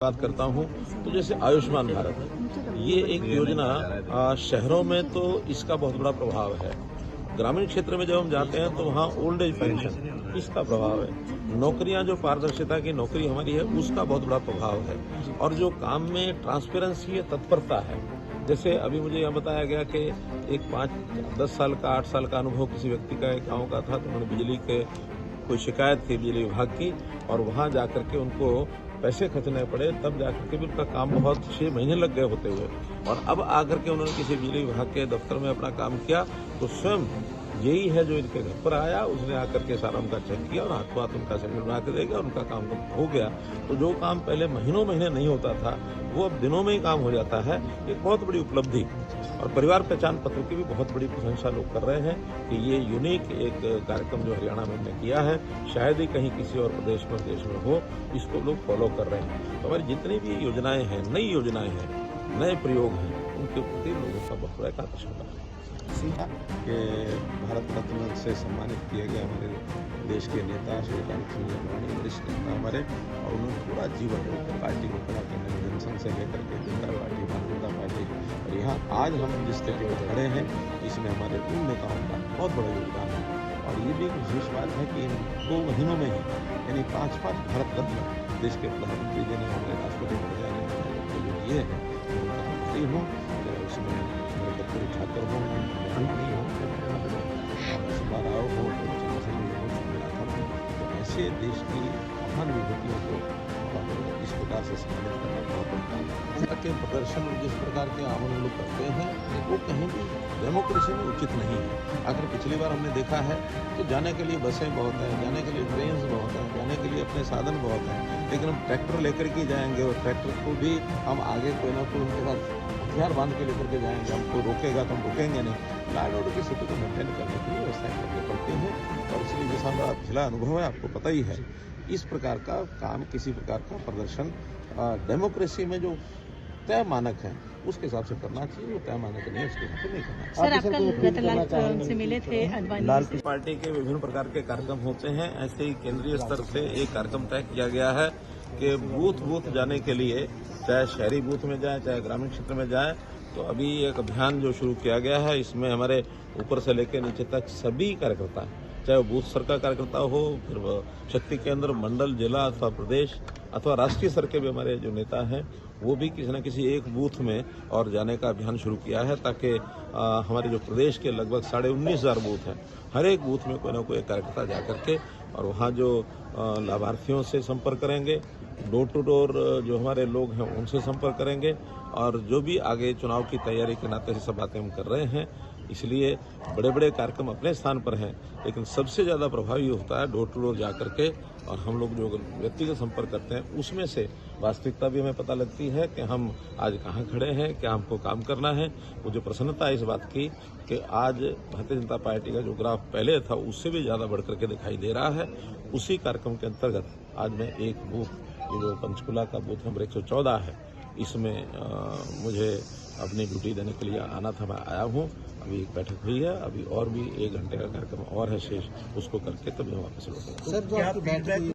बात करता हूं तो जैसे आयुष्मान भारत ये एक योजना शहरों में तो इसका बहुत बड़ा प्रभाव है। ग्रामीण क्षेत्र में जब हम जाते हैं तो वहाँ ओल्ड एज पेंशन इसका प्रभाव है। नौकरियां जो पारदर्शिता की नौकरी हमारी है उसका बहुत बड़ा प्रभाव है। और जो काम में ट्रांसपेरेंसी है, तत्परता है। जैसे अभी मुझे यह बताया गया कि एक 5-10 साल का 8 साल का अनुभव किसी व्यक्ति का एक गाँव का था, तो उन्होंने बिजली के कोई शिकायत थी बिजली विभाग की और वहां जाकर के उनको पैसे खर्चने पड़े, तब जाकर के भी उनका काम बहुत 6 महीने लग गए होते हुए। और अब आकर के उन्होंने किसी बिजली विभाग के दफ्तर में अपना काम किया तो स्वयं यही है जो इनके घर पर आया, उसने आकर के सारा उनका चेक किया और हाथों हाथ उनका सर्टिफिकेट बना के दे गया, उनका काम हो गया। तो जो काम पहले महीनों महीने नहीं होता था वो अब दिनों में ही काम हो जाता है। एक बहुत बड़ी उपलब्धि। और परिवार पहचान पत्र की भी बहुत बड़ी प्रशंसा लोग कर रहे हैं कि ये यूनिक एक कार्यक्रम जो हरियाणा में हमने किया है, शायद ही कहीं किसी और प्रदेश में देश में हो, इसको लोग फॉलो कर रहे हैं। तो हमारी जितनी भी योजनाएं हैं, नई योजनाएं हैं, नए प्रयोग हैं, उनके प्रति लोगों का बहुत बड़ा आकर्षण रहा है। कि भारत रत्न से सम्मानित किए गए हमारे देश के नेता श्री अटल सिंह अडवाणी, वरिष्ठ नेता हमारे, और उन्होंने पूरा जीवन पार्टी को खड़ा करने में जनसंघ से लेकर के जनता पार्टी, भारतीय जनता पार्टी, और यहाँ आज हम जिस स्थिति में खड़े हैं इसमें हमारे उन नेताओं का बहुत बड़ा योगदान है। और ये भी एक विशेष बात है कि इन 2 महीनों में ही यानी 5 भारत रत्न देश के प्रधानमंत्री जी ने, हमारे राष्ट्रपति महोदय ने जो दिए हैं, उनका मंत्री हूँ, उसमें मेरे कर्पूरी ठाकुर हों, नहीं हो, सुब्बाराव हो, तो ऐसे देश की महान विभूतियों को इस प्रकार से सम्मानित करना बहुत के प्रदर्शन जिस प्रकार के आह्वान लोग करते हैं वो कहीं भी डेमोक्रेसी में उचित नहीं है। अगर पिछली बार हमने देखा है तो जाने के लिए बसें बहुत हैं, जाने के लिए ट्रेन बहुत हैं, जाने के लिए अपने साधन बहुत हैं, लेकिन हम ट्रैक्टर लेकर के जाएंगे और ट्रैक्टर को भी हम आगे कोई ना कोई उनके साथ हथियार बांध के लेकर के जाएंगे। हमको रोकेगा तो हम रुकेंगे नहीं। लॉ एंड ऑर्डर की स्थिति को मेंटेन करने के लिए व्यवस्थाएं करनी पड़ती हैं। और इसलिए जैसा हमारा पिछला अनुभव है, आपको पता ही है, इस प्रकार का काम, किसी प्रकार का प्रदर्शन डेमोक्रेसी में जो तय मानक है उसके हिसाब से करना चाहिए। वो तय मानक नहीं है, उसके हिसाब से नहीं करना चाहिए। सर, आप कल रतनलाल से मिले थे अडवाणी पार्टी के विभिन्न प्रकार के कार्यक्रम होते हैं। ऐसे ही केंद्रीय स्तर से एक कार्यक्रम तय किया गया है कि बूथ जाने के लिए, चाहे शहरी बूथ में जाए चाहे ग्रामीण क्षेत्र में जाए, तो अभी एक अभियान जो शुरू किया गया है, इसमें हमारे ऊपर से लेकर नीचे तक सभी कार्यकर्ता, चाहे वो बूथ स्तर का कार्यकर्ता हो, फिर शक्ति केंद्र, मंडल, जिला अथवा प्रदेश अथवा राष्ट्रीय स्तर के भी हमारे जो नेता हैं, वो भी किसी न किसी एक बूथ में और जाने का अभियान शुरू किया है, ताकि हमारे जो प्रदेश के लगभग 19,500 बूथ हैं, हर एक बूथ में कोई ना कोई कार्यकर्ता जाकर के और वहाँ जो लाभार्थियों से संपर्क करेंगे, डोर टू डोर जो हमारे लोग हैं उनसे संपर्क करेंगे, और जो भी आगे चुनाव की तैयारी के नाते से सब बातें हम कर रहे हैं। इसलिए बड़े बड़े कार्यक्रम अपने स्थान पर हैं, लेकिन सबसे ज़्यादा प्रभावी होता है डोर टू डोर जाकर के, और हम लोग जो व्यक्तिगत संपर्क करते हैं उसमें से वास्तविकता भी हमें पता लगती है कि हम आज कहाँ खड़े हैं, क्या हमको काम करना है। मुझे प्रसन्नता है इस बात की कि आज भारतीय जनता पार्टी का जो ग्राफ पहले था उससे भी ज़्यादा बढ़ करके दिखाई दे रहा है। उसी कार्यक्रम के अंतर्गत आज मैं एक बूथ, ये जो पंचकुला का बूथ नंबर 114 है, इसमें मुझे अपनी ड्यूटी देने के लिए आना था, मैं आया हूँ। अभी एक बैठक हुई है, अभी और भी 1 घंटे का कार्यक्रम और है शेष, उसको करके तभी हम वापस लौटेंगे।